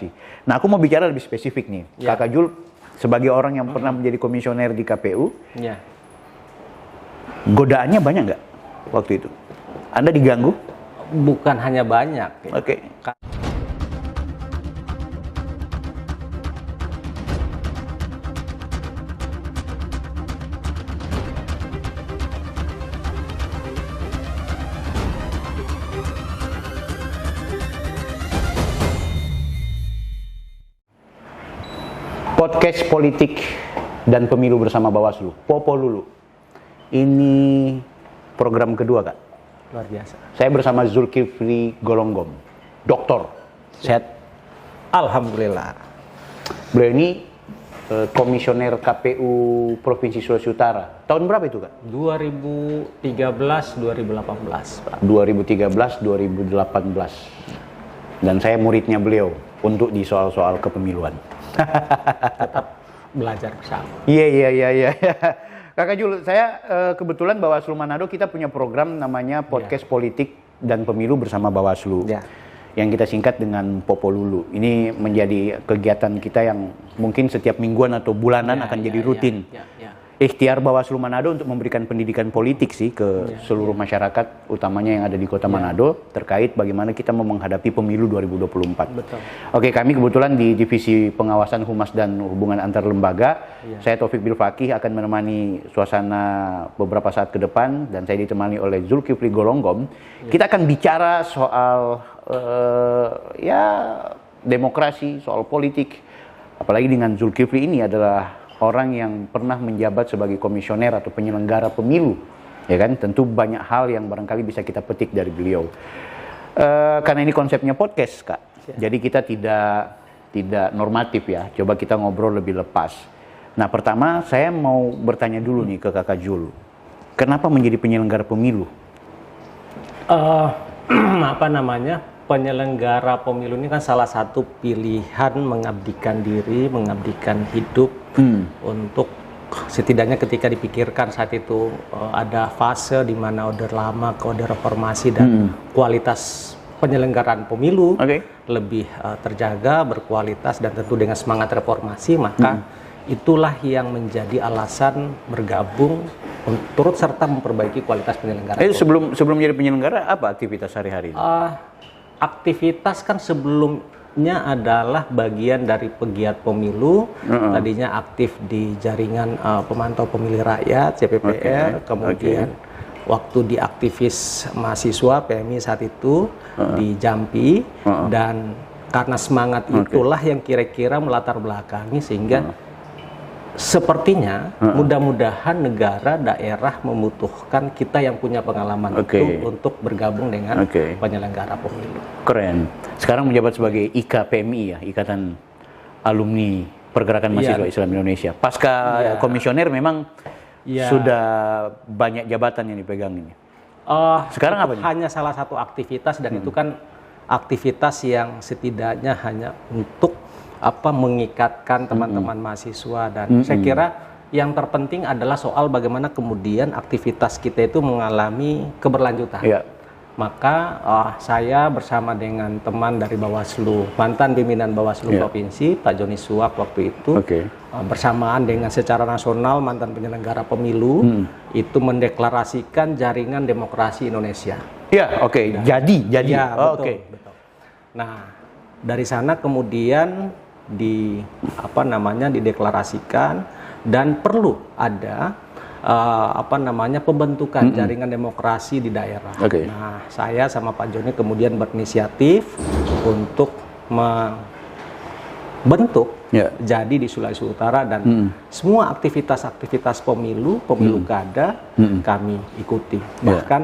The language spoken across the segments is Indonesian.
demokrasi. Nah, aku mau bicara lebih spesifik nih. Kakak Jul sebagai orang yang pernah menjadi komisioner di KPU, godaannya banyak nggak waktu itu? Anda diganggu? Bukan hanya banyak. Oke. Podcast politik dan pemilu bersama Bawaslu, Popo Lulu. Ini program kedua, Kak. Luar biasa. Saya bersama Zulkifli Golonggom, doktor. Sehat? Alhamdulillah. Beliau ini komisioner KPU Provinsi Sulawesi Utara. Tahun berapa itu, Kak? 2013-2018, Pak. 2013-2018. Dan saya muridnya beliau untuk di soal-soal kepemiluan. Tetap belajar bersama. Iya. Kakak Jul, saya kebetulan Bawaslu Manado kita punya program namanya Podcast Politik dan Pemilu bersama Bawaslu. Yang kita singkat dengan Popo Lulu. Ini menjadi kegiatan kita yang mungkin setiap mingguan atau bulanan akan jadi rutin. Ikhtiar Bawaslu Manado untuk memberikan pendidikan politik sih ke seluruh masyarakat, utamanya yang ada di Kota Manado, terkait bagaimana kita mau menghadapi pemilu 2024. Betul. Oke, kami kebetulan di Divisi Pengawasan Humas dan Hubungan Antar Lembaga, saya Taufik Bilfaqih akan menemani suasana beberapa saat ke depan, dan saya ditemani oleh Zulkifli Golonggom. Kita akan bicara soal demokrasi, soal politik. Apalagi dengan Zulkifli ini adalah orang yang pernah menjabat sebagai komisioner atau penyelenggara pemilu, ya kan? Tentu banyak hal yang barangkali bisa kita petik dari beliau. Karena ini konsepnya podcast, Kak. Jadi kita tidak normatif ya. Coba kita ngobrol lebih lepas. Nah, pertama saya mau bertanya dulu nih ke Kakak Jul. Kenapa menjadi penyelenggara pemilu? Penyelenggara pemilu ini kan salah satu pilihan mengabdikan diri, mengabdikan hidup untuk setidaknya ketika dipikirkan saat itu ada fase di mana order lama ke order reformasi dan kualitas penyelenggaraan pemilu lebih terjaga, berkualitas dan tentu dengan semangat reformasi, maka itulah yang menjadi alasan bergabung turut serta memperbaiki kualitas penyelenggaraan. Sebelum menjadi penyelenggara apa aktivitas sehari-hari? Aktivitas kan sebelumnya adalah bagian dari pegiat pemilu, tadinya aktif di jaringan pemantau pemilih rakyat CPPR, kemudian waktu di aktivis mahasiswa PMI saat itu di Jambi, dan karena semangat itulah yang kira-kira melatar belakangi sehingga sepertinya mudah-mudahan negara, daerah membutuhkan kita yang punya pengalaman itu untuk bergabung dengan penyelenggara pemilu. Keren. Sekarang menjabat sebagai IKPMI ya, Ikatan Alumni Pergerakan Mahasiswa Islam Indonesia. Pasca komisioner memang sudah banyak jabatan yang dipegang ini. Sekarang apa nih? Hanya salah satu aktivitas dan itu kan aktivitas yang setidaknya hanya untuk mengikatkan teman-teman mahasiswa, dan saya kira yang terpenting adalah soal bagaimana kemudian aktivitas kita itu mengalami keberlanjutan. Maka saya bersama dengan teman dari Bawaslu, mantan pimpinan Bawaslu Provinsi, Pak Joni Suwak waktu itu, bersamaan dengan secara nasional mantan penyelenggara pemilu, itu mendeklarasikan Jaringan Demokrasi Indonesia. Jadi. Betul. Nah, dari sana kemudian dideklarasikan dan perlu ada pembentukan jaringan demokrasi di daerah. Nah, saya sama Pak Joni kemudian berinisiatif untuk membentuk jadi di Sulawesi Utara, dan semua aktivitas pemilu kada kami ikuti. Bahkan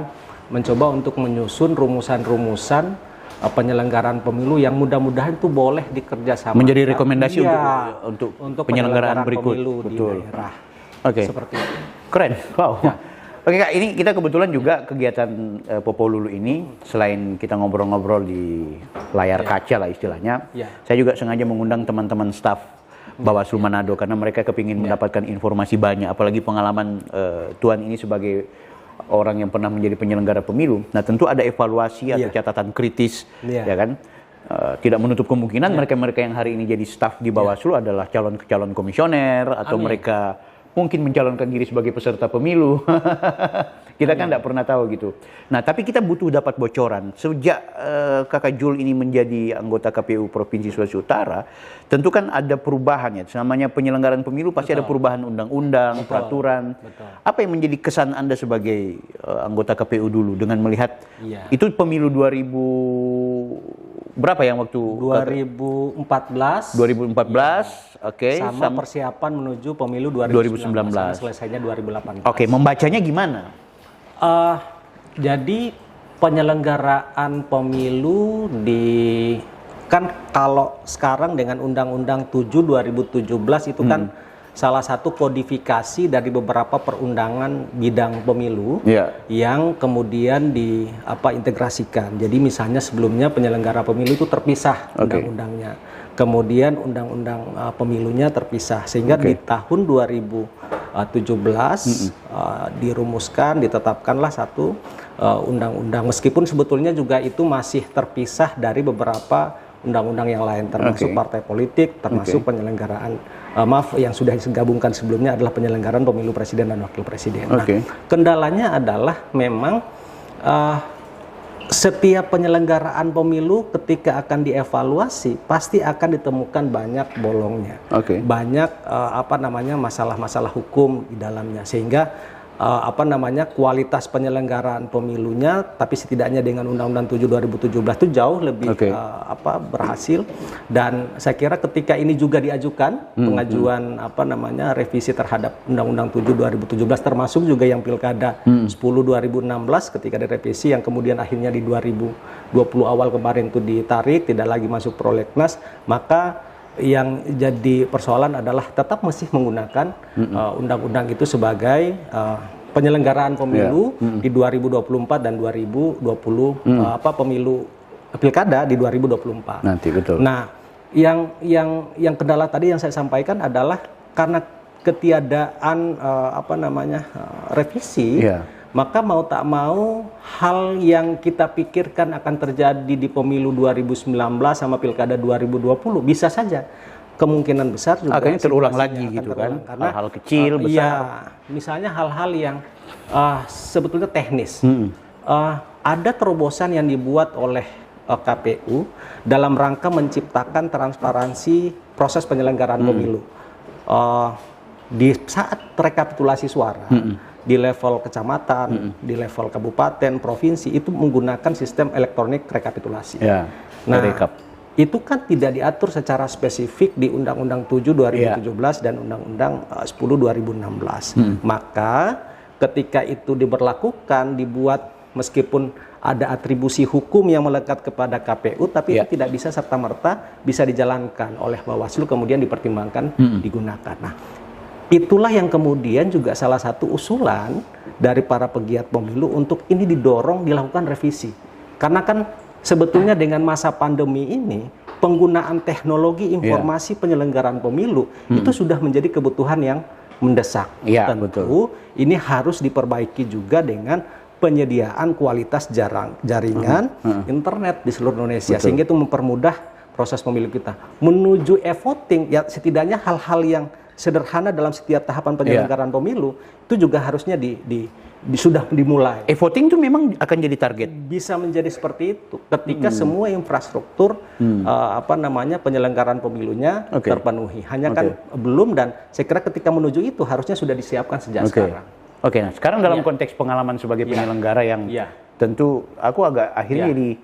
mencoba untuk menyusun rumusan-rumusan penyelenggaraan pemilu yang mudah-mudahan itu boleh dikerjasamakan menjadi rekomendasi untuk penyelenggaraan berikut di daerah. Seperti itu. Keren. Wow. Oke, Kak, ini kita kebetulan juga kegiatan Popo Lulu ini selain kita ngobrol-ngobrol di layar kaca lah istilahnya, saya juga sengaja mengundang teman-teman staf Bawaslu Manado karena mereka kepingin mendapatkan informasi banyak, apalagi pengalaman Tuan ini sebagai orang yang pernah menjadi penyelenggara pemilu. Nah, tentu ada evaluasi atau catatan kritis, ya kan? tidak menutup kemungkinan mereka-mereka yang hari ini jadi staf di Bawaslu adalah calon komisioner atau mereka mungkin mencalonkan diri sebagai peserta pemilu. Kita kan tidak pernah tahu gitu. Nah, tapi kita butuh dapat bocoran. Sejak Kakak Jul ini menjadi anggota KPU Provinsi Sulawesi Utara, tentu kan ada perubahan ya. Namanya penyelenggaraan pemilu pasti ada perubahan undang-undang, peraturan. Apa yang menjadi kesan Anda sebagai anggota KPU dulu dengan melihat itu pemilu 2000 berapa yang waktu 2014. 2014, oke. Sama persiapan menuju pemilu 2019. Selesainya 2018. Oke, membacanya gimana? Jadi penyelenggaraan pemilu kan kalau sekarang dengan Undang-Undang 7 2017 itu kan salah satu kodifikasi dari beberapa perundangan bidang pemilu yang kemudian integrasikan. Jadi misalnya sebelumnya penyelenggara pemilu itu terpisah undang-undangnya. Kemudian undang-undang pemilunya terpisah sehingga di tahun 2017 dirumuskan, ditetapkanlah satu undang-undang, meskipun sebetulnya juga itu masih terpisah dari beberapa undang-undang yang lain, termasuk partai politik, termasuk penyelenggaraan yang sudah digabungkan sebelumnya adalah penyelenggaraan pemilu presiden dan wakil presiden. Nah, kendalanya adalah memang setiap penyelenggaraan pemilu ketika akan dievaluasi pasti akan ditemukan banyak bolongnya, banyak masalah-masalah hukum di dalamnya, sehingga kualitas penyelenggaraan pemilunya, tapi setidaknya dengan Undang-Undang 7 2017 itu jauh lebih berhasil. Dan saya kira ketika ini juga diajukan pengajuan revisi terhadap Undang-Undang 7 2017 termasuk juga yang Pilkada 10 2016 ketika direvisi yang kemudian akhirnya di 2020 awal kemarin itu ditarik, tidak lagi masuk prolegnas, maka yang jadi persoalan adalah tetap masih menggunakan undang-undang itu sebagai penyelenggaraan pemilu di 2024 dan 2020 pemilu pilkada di 2024. Nanti betul. Nah, yang kendala tadi yang saya sampaikan adalah karena ketiadaan revisi. Maka mau tak mau hal yang kita pikirkan akan terjadi di pemilu 2019 sama pilkada 2020 bisa saja kemungkinan besar juga akhirnya terulang lagi gitu kan, karena hal-hal kecil besar. Iya, misalnya hal-hal yang sebetulnya teknis. Ada terobosan yang dibuat oleh KPU dalam rangka menciptakan transparansi proses penyelenggaraan pemilu. Di saat rekapitulasi suara di level kecamatan, di level kabupaten, provinsi itu menggunakan sistem elektronik rekapitulasi. Itu kan tidak diatur secara spesifik di Undang-Undang 7 2017 dan Undang-Undang 10 2016. Maka ketika itu diberlakukan, dibuat meskipun ada atribusi hukum yang melekat kepada KPU, tapi itu tidak bisa serta-merta bisa dijalankan oleh Bawaslu kemudian dipertimbangkan digunakan. Nah, itulah yang kemudian juga salah satu usulan dari para pegiat pemilu untuk ini didorong dilakukan revisi. Karena kan sebetulnya dengan masa pandemi ini penggunaan teknologi informasi penyelenggaraan pemilu itu sudah menjadi kebutuhan yang mendesak. Tentu ini harus diperbaiki juga dengan penyediaan kualitas jaringan internet di seluruh Indonesia sehingga itu mempermudah proses pemilu kita. Menuju e-voting ya setidaknya hal-hal yang sederhana dalam setiap tahapan penyelenggaraan pemilu itu juga harusnya sudah dimulai. E-voting itu memang akan jadi target. Bisa menjadi seperti itu ketika semua infrastruktur penyelenggaraan pemilunya terpenuhi. Hanya kan belum, dan saya kira ketika menuju itu harusnya sudah disiapkan sejak sekarang. Nah sekarang dalam konteks pengalaman sebagai penyelenggara yang tentu aku agak akhirnya jadi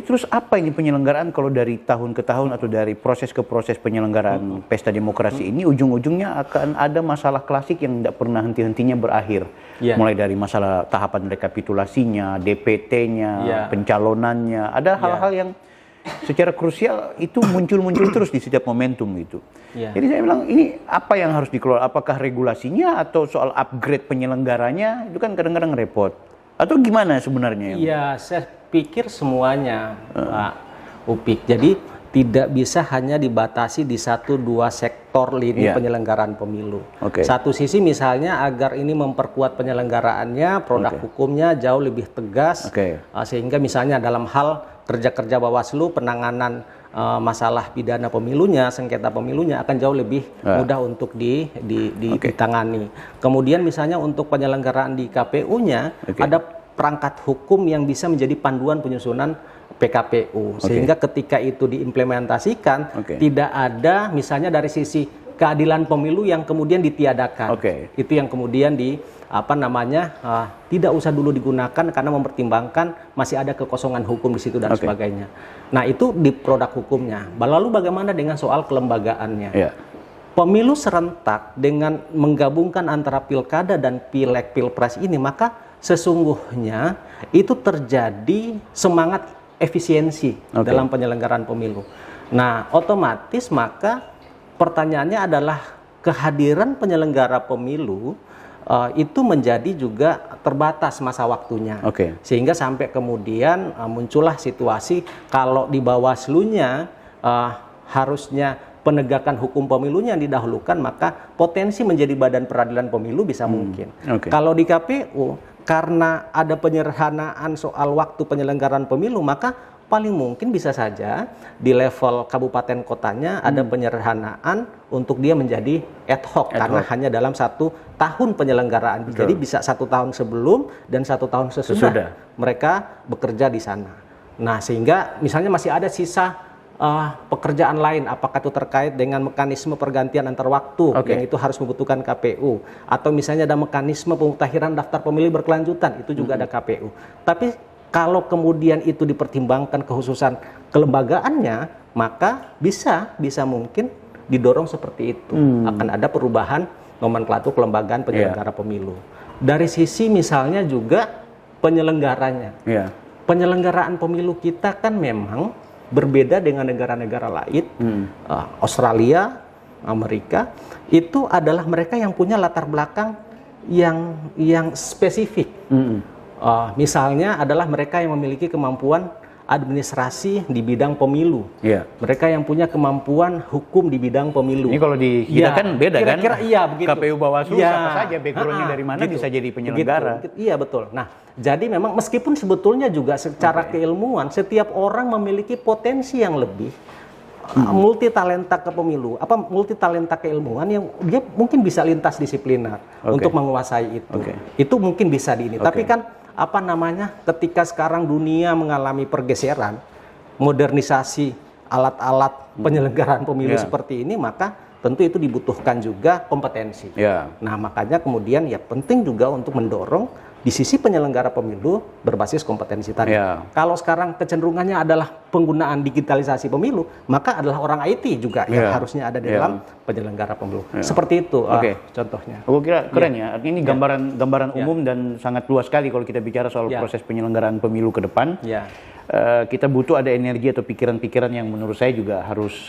terus apa ini penyelenggaraan kalau dari tahun ke tahun atau dari proses ke proses penyelenggaraan pesta demokrasi ini ujung-ujungnya akan ada masalah klasik yang tidak pernah henti-hentinya berakhir. Mulai dari masalah tahapan rekapitulasinya, DPT-nya, pencalonannya, ada hal-hal yang secara krusial itu muncul terus di setiap momentum gitu. Jadi saya bilang ini apa yang harus dikelola? Apakah regulasinya atau soal upgrade penyelenggaranya itu kan kadang-kadang repot. Atau gimana sebenarnya? Iya, saya pikir semuanya, Pak Upik. Jadi tidak bisa hanya dibatasi di 1-2 sektor lini penyelenggaraan pemilu. Satu sisi misalnya agar ini memperkuat penyelenggaraannya, produk hukumnya jauh lebih tegas, sehingga misalnya dalam hal kerja-kerja Bawaslu penanganan masalah pidana pemilunya, sengketa pemilunya akan jauh lebih mudah untuk ditangani. Kemudian misalnya untuk penyelenggaraan di KPU-nya ada perangkat hukum yang bisa menjadi panduan penyusunan PKPU, sehingga ketika itu diimplementasikan tidak ada misalnya dari sisi keadilan pemilu yang kemudian ditiadakan. Itu yang kemudian tidak usah dulu digunakan karena mempertimbangkan masih ada kekosongan hukum di situ dan sebagainya. Nah, itu di produk hukumnya. Lalu bagaimana dengan soal kelembagaannya? Pemilu serentak dengan menggabungkan antara pilkada dan pileg pilpres ini, maka sesungguhnya itu terjadi semangat efisiensi dalam penyelenggaraan pemilu. Nah, otomatis maka pertanyaannya adalah kehadiran penyelenggara pemilu itu menjadi juga terbatas masa waktunya, sehingga sampai kemudian muncullah situasi kalau di Bawaslu-nya harusnya penegakan hukum pemilunya yang didahulukan, maka potensi menjadi badan peradilan pemilu bisa mungkin. Kalau di KPU karena ada penyederhanaan soal waktu penyelenggaraan pemilu, maka paling mungkin bisa saja di level kabupaten kotanya ada penyederhanaan untuk dia menjadi ad hoc karena hanya dalam 1 tahun penyelenggaraan. Jadi bisa 1 tahun sebelum dan 1 tahun sesudah mereka bekerja di sana. Nah, sehingga misalnya masih ada sisa pekerjaan lain, apakah itu terkait dengan mekanisme pergantian antar waktu yang itu harus membutuhkan KPU, atau misalnya ada mekanisme pemutahiran daftar pemilih berkelanjutan, itu juga ada KPU. Tapi kalau kemudian itu dipertimbangkan kekhususan kelembagaannya, maka bisa mungkin didorong seperti itu. Akan ada perubahan nomenklatur kelembagaan penyelenggara pemilu. Dari sisi misalnya juga penyelenggaranya. Penyelenggaraan pemilu kita kan memang berbeda dengan negara-negara lain. Australia, Amerika, itu adalah mereka yang punya latar belakang yang spesifik. Misalnya adalah mereka yang memiliki kemampuan administrasi di bidang pemilu. Mereka yang punya kemampuan hukum di bidang pemilu. Ini kalau di kita kan beda kira-kira, kan? Begitu. KPU Bawaslu siapa saja backgroundnya dari mana bisa jadi penyelenggara. Iya, betul. Nah, jadi memang meskipun sebetulnya juga secara keilmuan setiap orang memiliki potensi yang lebih multi talenta ke pemilu, multi talenta keilmuan yang dia mungkin bisa lintas disipliner untuk menguasai itu. Itu mungkin bisa di ini. Tapi kan ketika sekarang dunia mengalami pergeseran, modernisasi alat-alat penyelenggaraan pemilu seperti ini, maka tentu itu dibutuhkan juga kompetensi. Nah, makanya kemudian ya penting juga untuk mendorong di sisi penyelenggara pemilu berbasis kompetensi tadi. Kalau sekarang kecenderungannya adalah penggunaan digitalisasi pemilu, maka adalah orang IT juga yang harusnya ada di dalam penyelenggara pemilu. Seperti itu contohnya. Aku kira keren ya. Artinya ini gambaran umum dan sangat luas sekali kalau kita bicara soal proses penyelenggaraan pemilu ke depan. Kita butuh ada energi atau pikiran-pikiran yang menurut saya juga harus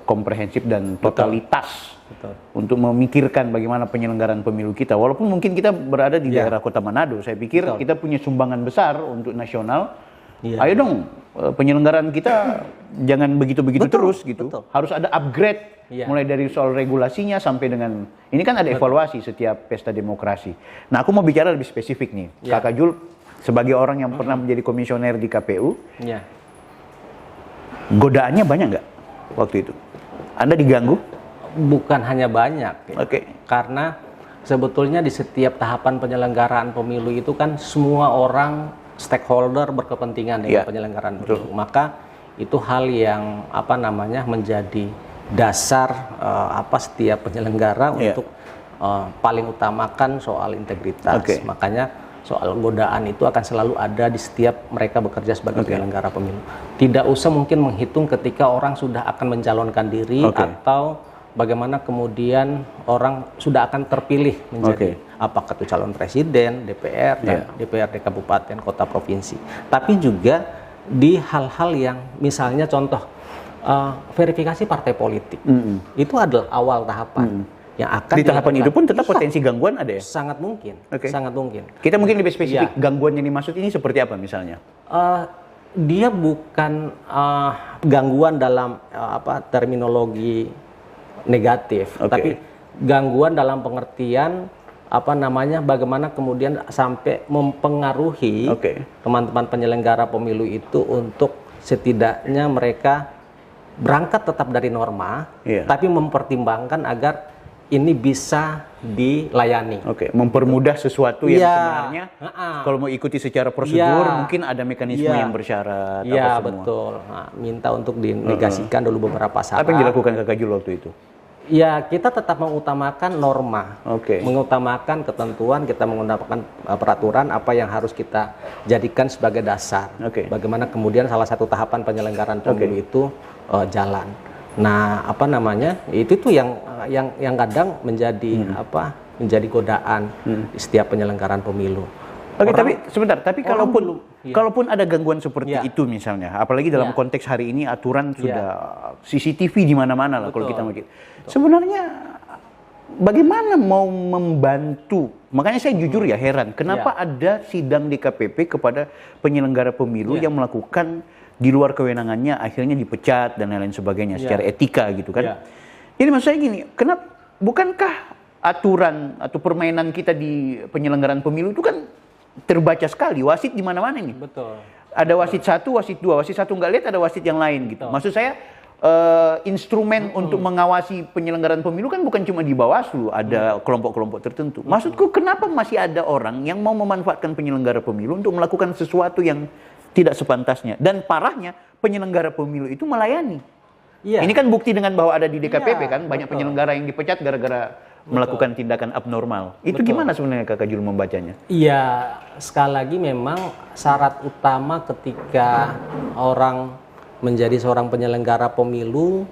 komprehensif dan totalitas. Untuk memikirkan bagaimana penyelenggaraan pemilu kita. Walaupun mungkin kita berada di daerah Kota Manado, saya pikir kita punya sumbangan besar untuk nasional. Ayo dong, penyelenggaraan kita jangan begitu-begitu terus gitu. Harus ada upgrade, mulai dari soal regulasinya sampai dengan ini kan ada evaluasi setiap pesta demokrasi. Nah, aku mau bicara lebih spesifik nih, Kakak Jul sebagai orang yang pernah menjadi komisioner di KPU, godaannya banyak nggak waktu itu? Anda diganggu? Bukan hanya banyak, karena sebetulnya di setiap tahapan penyelenggaraan pemilu itu kan semua orang stakeholder berkepentingan dengan penyelenggaraan pemilu. Maka itu hal yang menjadi dasar setiap penyelenggara untuk paling utamakan soal integritas. Makanya soal godaan itu akan selalu ada di setiap mereka bekerja sebagai penyelenggara pemilu. Tidak usah mungkin menghitung ketika orang sudah akan mencalonkan diri atau bagaimana kemudian orang sudah akan terpilih menjadi apakah itu calon presiden, DPR, dan DPRD kabupaten, kota, provinsi. Tapi juga di hal-hal yang misalnya contoh verifikasi partai politik. Itu adalah awal tahapan. Yang akan di tahapan itu pun tetap potensi gangguan ada ya? Sangat mungkin. Sangat mungkin. Kita mungkin lebih spesifik gangguan yang dimaksud ini seperti apa misalnya? Dia bukan gangguan dalam terminologi negatif, tapi gangguan dalam pengertian bagaimana kemudian sampai mempengaruhi teman-teman penyelenggara pemilu itu untuk setidaknya mereka berangkat tetap dari norma, tapi mempertimbangkan agar ini bisa dilayani. Mempermudah sesuatu yang sebenarnya kalau mau ikuti secara prosedur mungkin ada mekanisme yang bersyarat. Iya, betul. Nah, minta untuk dinegasikan dulu beberapa syarat. Apa yang dilakukan Kakak Jul waktu itu? Ya, kita tetap mengutamakan norma, mengutamakan ketentuan, kita mengutamakan peraturan apa yang harus kita jadikan sebagai dasar. Bagaimana kemudian salah satu tahapan penyelenggaraan pemilu itu jalan. Nah, itu tuh yang kadang menjadi menjadi godaan di setiap penyelenggaraan pemilu. Tapi sebentar, kalaupun ada gangguan seperti itu misalnya, apalagi dalam konteks hari ini aturan sudah CCTV di mana-mana lah kalau kita mau gitu. Sebenarnya bagaimana mau membantu? Makanya saya jujur heran, kenapa ada sidang DKPP kepada penyelenggara pemilu yang melakukan di luar kewenangannya, akhirnya dipecat dan lain-lain sebagainya secara etika gitu kan. Jadi maksud saya gini, bukankah aturan atau permainan kita di penyelenggaraan pemilu itu kan terbaca sekali, wasit di mana-mana nih. Betul. Ada wasit satu, wasit dua, wasit satu nggak lihat ada wasit yang lain gitu. Maksud saya instrumen untuk mengawasi penyelenggaraan pemilu kan bukan cuma di Bawaslu, ada kelompok-kelompok tertentu. Maksudku kenapa masih ada orang yang mau memanfaatkan penyelenggara pemilu untuk melakukan sesuatu yang tidak sepantasnya, dan parahnya penyelenggara pemilu itu melayani. Ini kan bukti dengan bahwa ada di DKPP kan banyak penyelenggara yang dipecat gara-gara melakukan tindakan abnormal. Itu gimana sebenarnya Kakak Jul membacanya? Iya, sekali lagi memang syarat utama ketika orang menjadi seorang penyelenggara pemilu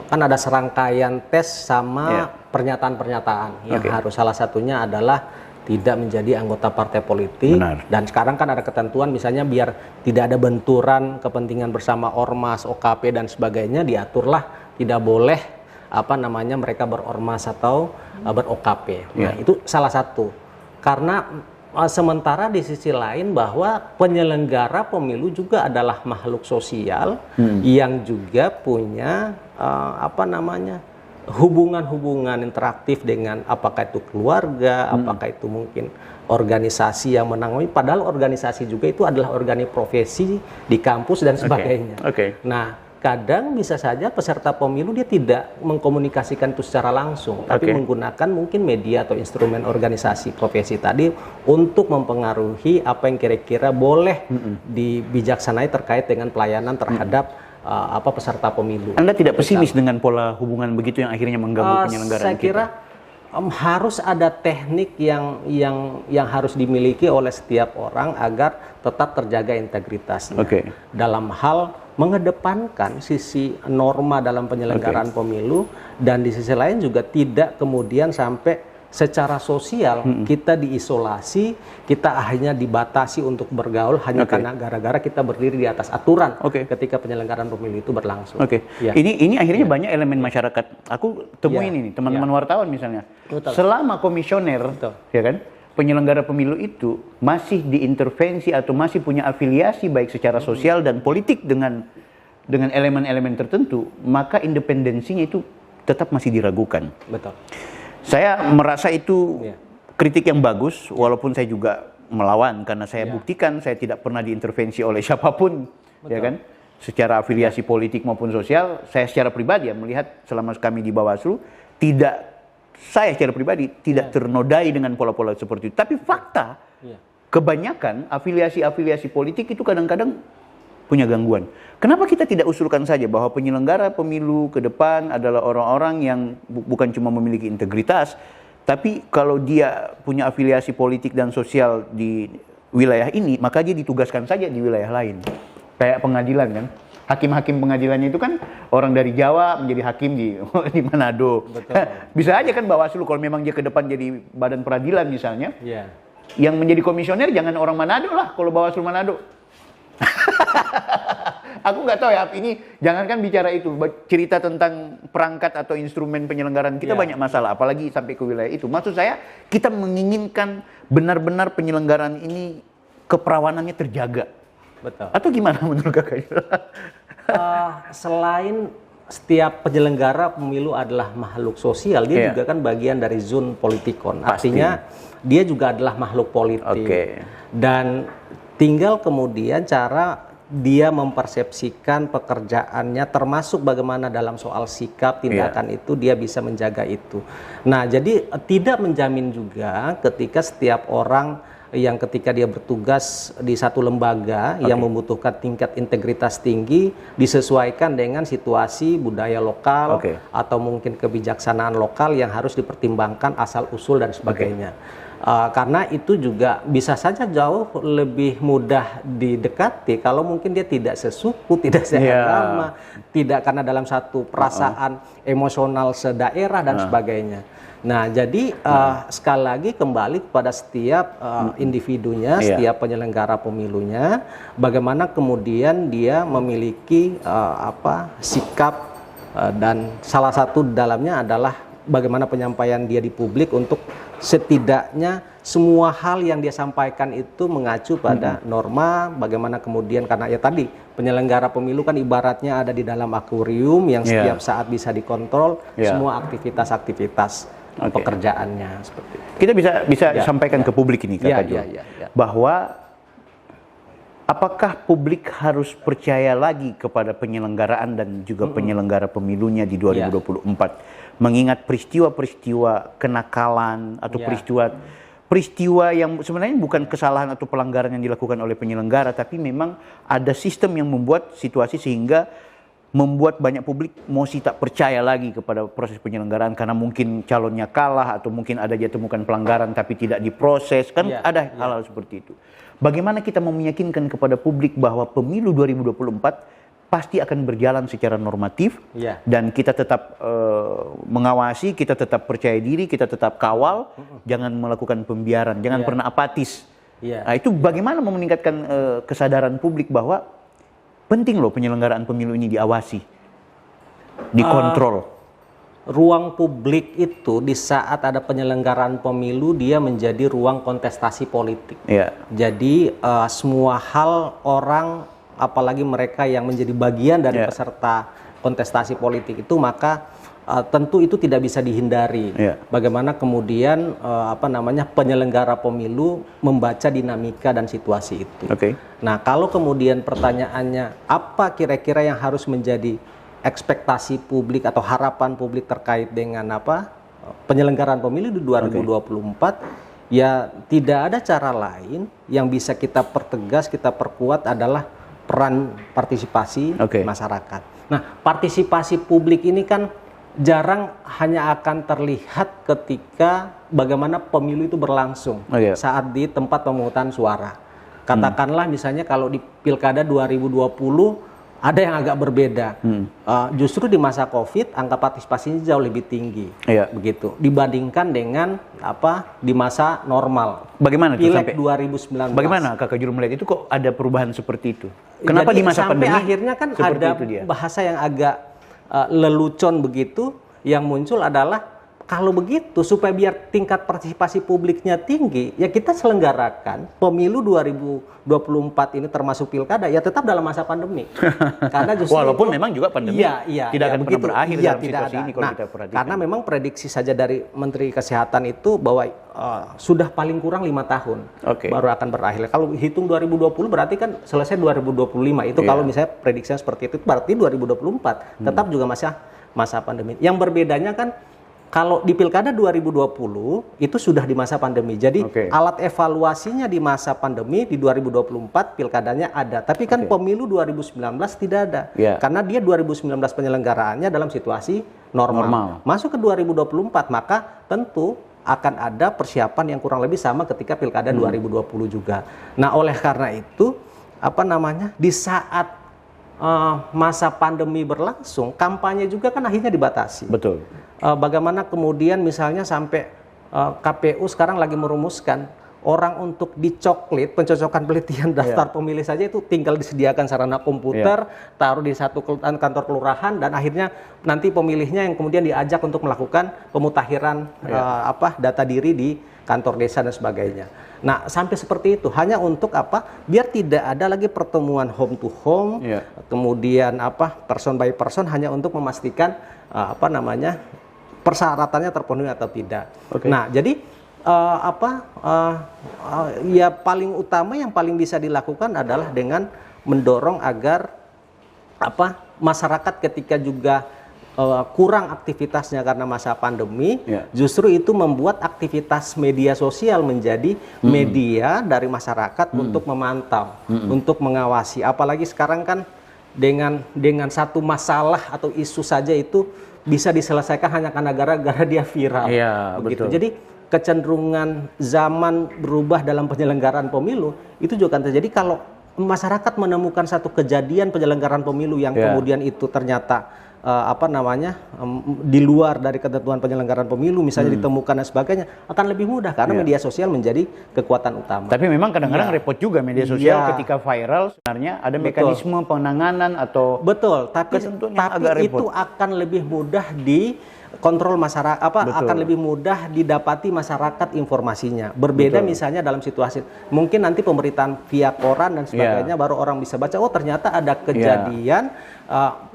kan ada serangkaian tes sama pernyataan-pernyataan yang harus, salah satunya adalah tidak menjadi anggota partai politik. Dan sekarang kan ada ketentuan misalnya biar tidak ada benturan kepentingan bersama ormas, OKP dan sebagainya, diaturlah tidak boleh mereka berormas atau ber-OKP. Nah, itu salah satu. Karena sementara di sisi lain bahwa penyelenggara pemilu juga adalah makhluk sosial yang juga punya hubungan-hubungan interaktif dengan apakah itu keluarga, apakah itu mungkin organisasi yang menangani, padahal organisasi juga itu adalah organisasi profesi di kampus dan sebagainya. Nah, kadang bisa saja peserta pemilu dia tidak mengkomunikasikan itu secara langsung, tapi menggunakan mungkin media atau instrumen organisasi profesi tadi untuk mempengaruhi apa yang kira-kira boleh dibijaksanai terkait dengan pelayanan terhadap peserta pemilu. Anda tidak pesimis dengan pola hubungan begitu yang akhirnya mengganggu penyelenggaraan kita? Saya kira harus ada teknik yang harus dimiliki oleh setiap orang agar tetap terjaga integritasnya. Dalam hal mengedepankan sisi norma dalam penyelenggaraan pemilu, dan di sisi lain juga tidak kemudian sampai secara sosial kita diisolasi, kita akhirnya dibatasi untuk bergaul hanya karena gara-gara kita berdiri di atas aturan ketika penyelenggaraan pemilu itu berlangsung. Ini akhirnya banyak elemen masyarakat. Aku temuin ini teman-teman wartawan misalnya. Selama komisioner, ya kan, penyelenggara pemilu itu masih diintervensi atau masih punya afiliasi baik secara sosial dan politik dengan elemen-elemen tertentu, maka independensinya itu tetap masih diragukan. Saya merasa itu kritik yang bagus, walaupun saya juga melawan karena saya buktikan saya tidak pernah diintervensi oleh siapapun, ya kan, secara afiliasi politik maupun sosial. Saya secara pribadi melihat selama kami di Bawaslu saya secara pribadi tidak ternodai dengan pola-pola seperti itu. Tapi fakta, kebanyakan afiliasi politik itu kadang-kadang punya gangguan. Kenapa kita tidak usulkan saja bahwa penyelenggara pemilu ke depan adalah orang-orang yang bukan cuma memiliki integritas, tapi kalau dia punya afiliasi politik dan sosial di wilayah ini, maka dia ditugaskan saja di wilayah lain. Kayak pengadilan kan. Hakim-hakim pengadilannya itu kan orang dari Jawa menjadi hakim di Manado. Bisa aja kan Bawaslu kalau memang dia ke depan jadi badan peradilan misalnya. Yang menjadi komisioner jangan orang Manado lah kalau Bawaslu Manado. Aku nggak tahu ya, ini jangankan bicara itu, cerita tentang perangkat atau instrumen penyelenggaraan kita banyak masalah, apalagi sampai ke wilayah itu. Maksud saya, kita menginginkan benar-benar penyelenggaraan ini keperawanannya terjaga. Atau gimana menurut Kakak? Selain setiap penyelenggara pemilu adalah makhluk sosial, dia juga kan bagian dari zon politikon. Artinya dia juga adalah makhluk politik. Dan tinggal kemudian cara dia mempersepsikan pekerjaannya, termasuk bagaimana dalam soal sikap, tindakan itu dia bisa menjaga itu. Nah, jadi tidak menjamin juga ketika setiap orang yang ketika dia bertugas di satu lembaga yang membutuhkan tingkat integritas tinggi disesuaikan dengan situasi budaya lokal atau mungkin kebijaksanaan lokal yang harus dipertimbangkan asal usul dan sebagainya. Karena itu juga bisa saja jauh lebih mudah didekati kalau mungkin dia tidak sesuku, tidak seagama, tidak karena dalam satu perasaan emosional sedaerah dan sebagainya. Nah, jadi sekali lagi kembali kepada setiap individunya, setiap penyelenggara pemilunya, bagaimana kemudian dia memiliki sikap dan salah satu dalamnya adalah bagaimana penyampaian dia di publik untuk setidaknya semua hal yang dia sampaikan itu mengacu pada norma, bagaimana kemudian karena ya tadi penyelenggara pemilu kan ibaratnya ada di dalam akuarium yang setiap saat bisa dikontrol semua aktivitas-aktivitas pekerjaannya seperti itu. Kita bisa sampaikan ke publik ini Kak Jo, bahwa apakah publik harus percaya lagi kepada penyelenggaraan dan juga penyelenggara pemilunya di 2024 mengingat peristiwa-peristiwa kenakalan atau peristiwa yang sebenarnya bukan kesalahan atau pelanggaran yang dilakukan oleh penyelenggara, tapi memang ada sistem yang membuat situasi sehingga membuat banyak publik masih tak percaya lagi kepada proses penyelenggaraan karena mungkin calonnya kalah atau mungkin ada dia temukan pelanggaran tapi tidak diproses, kan ada hal-hal seperti itu. Bagaimana kita meyakinkan kepada publik bahwa pemilu 2024 pasti akan berjalan secara normatif dan kita tetap mengawasi, kita tetap percaya diri, kita tetap kawal, jangan melakukan pembiaran, jangan pernah apatis. Nah, itu bagaimana meningkatkan kesadaran publik bahwa penting loh penyelenggaraan pemilu ini diawasi, dikontrol. Ruang publik itu di saat ada penyelenggaraan pemilu dia menjadi ruang kontestasi politik. Jadi semua hal orang, apalagi mereka yang menjadi bagian dari peserta kontestasi politik itu, maka tentu itu tidak bisa dihindari. Bagaimana kemudian penyelenggara pemilu membaca dinamika dan situasi itu. Nah, kalau kemudian pertanyaannya apa kira-kira yang harus menjadi ekspektasi publik atau harapan publik terkait dengan penyelenggaraan pemilu di 2024, ya tidak ada cara lain yang bisa kita pertegas, kita perkuat adalah peran partisipasi masyarakat. Nah, partisipasi publik ini kan jarang hanya akan terlihat ketika bagaimana pemilu itu berlangsung saat di tempat pemungutan suara. Katakanlah misalnya kalau di Pilkada 2020 ada yang agak berbeda. Justru di masa Covid angka partisipasinya jauh lebih tinggi, begitu dibandingkan dengan di masa normal. Bagaimana Pileg 2019? Bagaimana Kakak Juru melihat itu kok ada perubahan seperti itu? Kenapa jadi, di masa pandemi? Sampai akhirnya kan ada bahasa yang agak lelucon begitu yang muncul adalah kalau begitu supaya biar tingkat partisipasi publiknya tinggi, ya kita selenggarakan pemilu 2024 ini termasuk pilkada ya tetap dalam masa pandemi. Karena justru walaupun memang juga pandemi tidak akan pernah berakhir dalam situasi ini kalau kita perhatikan. Karena memang prediksi saja dari Menteri Kesehatan itu bahwa sudah paling kurang 5 tahun baru akan berakhir. Kalau hitung 2020 berarti kan selesai 2025. Itu kalau misalnya prediksinya seperti itu berarti 2024 tetap juga masa pandemi. Yang berbedanya kan kalau di Pilkada 2020 itu sudah di masa pandemi. Jadi alat evaluasinya di masa pandemi di 2024 pilkadanya ada. Tapi kan pemilu 2019 tidak ada. Karena dia 2019 penyelenggaraannya dalam situasi normal. Masuk ke 2024 maka tentu akan ada persiapan yang kurang lebih sama ketika Pilkada 2020 juga. Nah, oleh karena itu di saat masa pandemi berlangsung, kampanye juga kan akhirnya dibatasi. Betul. Bagaimana kemudian misalnya sampai KPU sekarang lagi merumuskan orang untuk dicoklit pencocokan pelitian daftar pemilih saja itu tinggal disediakan sarana komputer, taruh di satu kantor kelurahan, dan akhirnya nanti pemilihnya yang kemudian diajak untuk melakukan pemutakhiran data diri di kantor desa dan sebagainya. Nah, sampai seperti itu hanya untuk apa? Biar tidak ada lagi pertemuan home to home, kemudian person by person, hanya untuk memastikan persyaratannya terpenuhi atau tidak. Nah, jadi ya paling utama yang paling bisa dilakukan adalah dengan mendorong agar masyarakat ketika juga kurang aktivitasnya karena masa pandemi, justru itu membuat aktivitas media sosial menjadi media dari masyarakat untuk memantau, untuk mengawasi. Apalagi sekarang kan dengan satu masalah atau isu saja itu bisa diselesaikan hanya karena gara-gara dia viral. Begitu. Jadi kecenderungan zaman berubah dalam penyelenggaraan pemilu itu juga akan terjadi kalau masyarakat menemukan satu kejadian penyelenggaraan pemilu yang kemudian itu ternyata di luar dari ketentuan penyelenggaraan pemilu, misalnya ditemukan dan sebagainya, akan lebih mudah karena media sosial menjadi kekuatan utama. Tapi memang kadang-kadang repot juga media sosial ketika viral, sebenarnya ada mekanisme penanganan atau tapi itu akan lebih mudah kontrol masyarakat, akan lebih mudah didapati masyarakat informasinya. Berbeda misalnya dalam situasi mungkin nanti pemberitaan via koran dan sebagainya, baru orang bisa baca, oh ternyata ada kejadian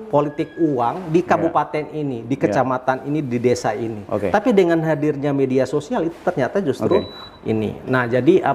politik uang di kabupaten ini, di kecamatan ini, di desa ini. Tapi dengan hadirnya media sosial itu ternyata justru ini. Nah, jadi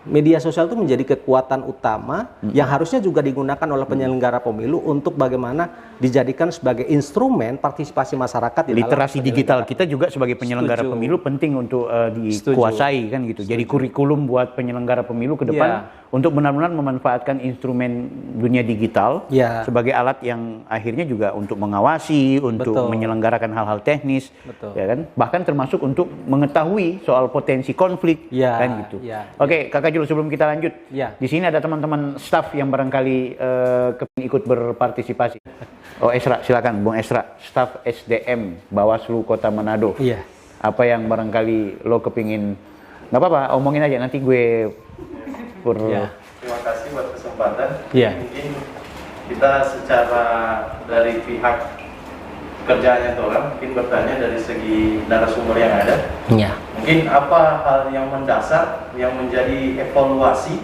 media sosial itu menjadi kekuatan utama yang harusnya juga digunakan oleh penyelenggara pemilu untuk bagaimana dijadikan sebagai instrumen partisipasi masyarakat di literasi digital kita juga sebagai penyelenggara pemilu penting untuk dikuasai kan gitu. Jadi kurikulum buat penyelenggara pemilu ke depan untuk benar-benar memanfaatkan instrumen dunia digital sebagai alat yang akhirnya juga untuk mengawasi, untuk menyelenggarakan hal-hal teknis, ya kan? Bahkan termasuk untuk mengetahui soal potensi konflik kan gitu. Oke, Kakak Jul, sebelum kita lanjut, di sini ada teman-teman staf yang barangkali kepingin ikut berpartisipasi. Oh, Esra, silakan, Bung Esra, staf SDM Bawaslu Kota Manado. Apa yang barangkali lo kepingin? Nggak apa-apa, omongin aja, nanti gue Terima kasih buat kesempatan. Mungkin kita secara dari pihak kerjaannya orang mungkin bertanya dari segi narasumber yang ada. Mungkin apa hal yang mendasar yang menjadi evaluasi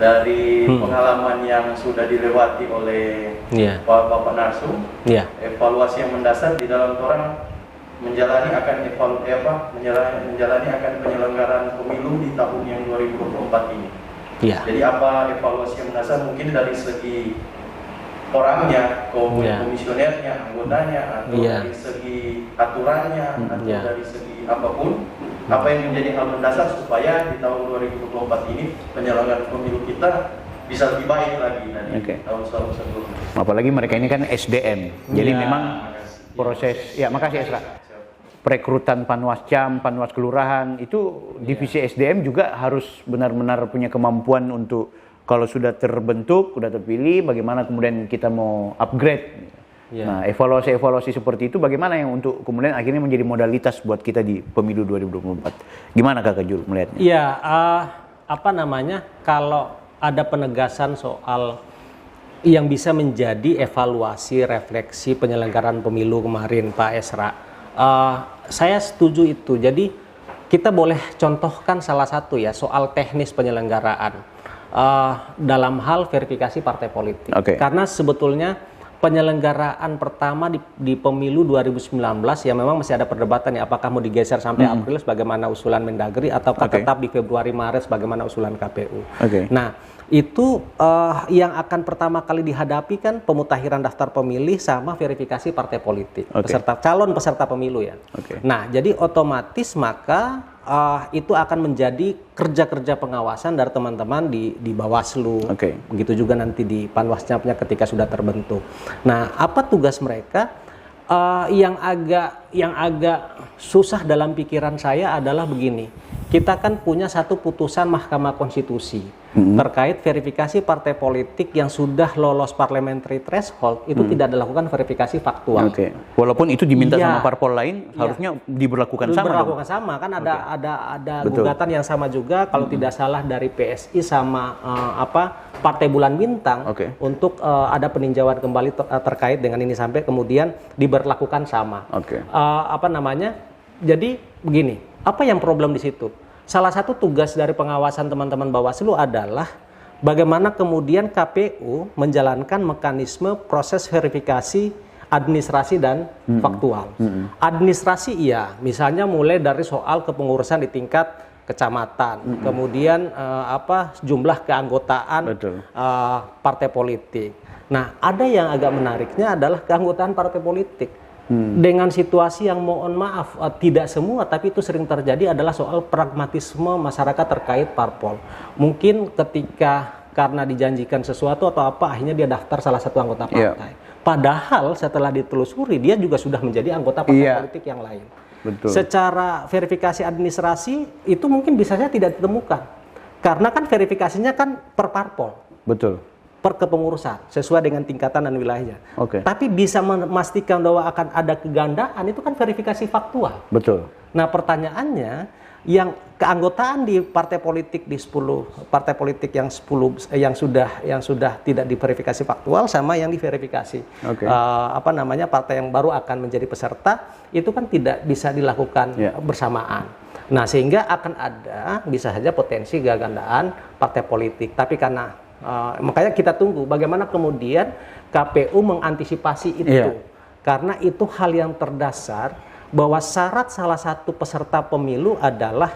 dari pengalaman yang sudah dilewati oleh Bapak Narsum, evaluasi yang mendasar di dalam orang menjalani akan menjalani akan penyelenggaraan pemilu di tahun yang 2024 ini. Jadi apa evaluasi yang mendasar mungkin dari segi orangnya, komisionernya, anggotanya, atau dari segi aturannya, atau dari segi apapun, apa yang menjadi hal mendasar supaya di tahun 2024 ini penyelenggaraan pemilu kita bisa lebih baik lagi dari tahun-tahun sebelumnya. Apalagi mereka ini kan SDM, jadi memang proses, makasih Esra. Perekrutan Panwascam, Panwas Kelurahan, itu divisi SDM juga harus benar-benar punya kemampuan untuk kalau sudah terbentuk, sudah terpilih, bagaimana kemudian kita mau upgrade. Nah, evaluasi-evaluasi seperti itu bagaimana yang untuk kemudian akhirnya menjadi modalitas buat kita di pemilu 2024. Gimana Kakak Jul melihatnya? Kalau ada penegasan soal yang bisa menjadi evaluasi, refleksi penyelenggaraan pemilu kemarin Pak Esra, saya setuju itu. Jadi kita boleh contohkan salah satu soal teknis penyelenggaraan dalam hal verifikasi partai politik. Karena sebetulnya penyelenggaraan pertama di pemilu 2019 ya memang masih ada perdebatan apakah mau digeser sampai April sebagaimana usulan Mendagri ataukah tetap di Februari Maret sebagaimana usulan KPU. Nah, itu yang akan pertama kali dihadapi kan pemutakhiran daftar pemilih sama verifikasi partai politik, calon peserta pemilu ya. Nah, jadi otomatis maka itu akan menjadi kerja-kerja pengawasan dari teman-teman di Bawaslu. Begitu juga nanti di Panwascamnya ketika sudah terbentuk. Nah, apa tugas mereka? Yang agak susah dalam pikiran saya adalah begini. kita kan punya satu putusan Mahkamah Konstitusi terkait verifikasi partai politik yang sudah lolos parliamentary threshold itu tidak dilakukan verifikasi faktual. Oke. Walaupun itu diminta sama parpol lain, harusnya diberlakukan sama. Diberlakukan sama kan ada gugatan yang sama juga kalau tidak salah dari PSI sama Partai Bulan Bintang untuk ada peninjauan kembali terkait dengan ini sampai kemudian diberlakukan sama. Jadi begini, apa yang problem di situ? Salah satu tugas dari pengawasan teman-teman Bawaslu adalah bagaimana kemudian KPU menjalankan mekanisme proses verifikasi administrasi dan faktual. Administrasi iya, misalnya mulai dari soal kepengurusan di tingkat kecamatan, kemudian jumlah keanggotaan partai politik. Nah, ada yang agak menariknya adalah keanggotaan partai politik. Dengan situasi yang mohon maaf tidak semua tapi itu sering terjadi adalah soal pragmatisme masyarakat terkait parpol. Mungkin ketika karena dijanjikan sesuatu atau apa akhirnya dia daftar salah satu anggota partai. Padahal setelah ditelusuri dia juga sudah menjadi anggota partai politik yang lain. Betul. Secara verifikasi administrasi itu mungkin bisa saja tidak ditemukan. Karena kan verifikasinya kan per parpol. Betul. Per kepengurusan sesuai dengan tingkatan dan wilayahnya. Tapi bisa memastikan bahwa akan ada kegandaan itu kan verifikasi faktual. Betul. Nah, pertanyaannya yang keanggotaan di partai politik di 10 partai politik yang 10 yang sudah tidak diverifikasi faktual sama yang diverifikasi partai yang baru akan menjadi peserta itu kan tidak bisa dilakukan bersamaan. Nah, sehingga akan ada bisa saja potensi kegandaan partai politik. Tapi karena makanya kita tunggu bagaimana kemudian KPU mengantisipasi itu. Karena itu hal yang terdasar bahwa syarat salah satu peserta pemilu adalah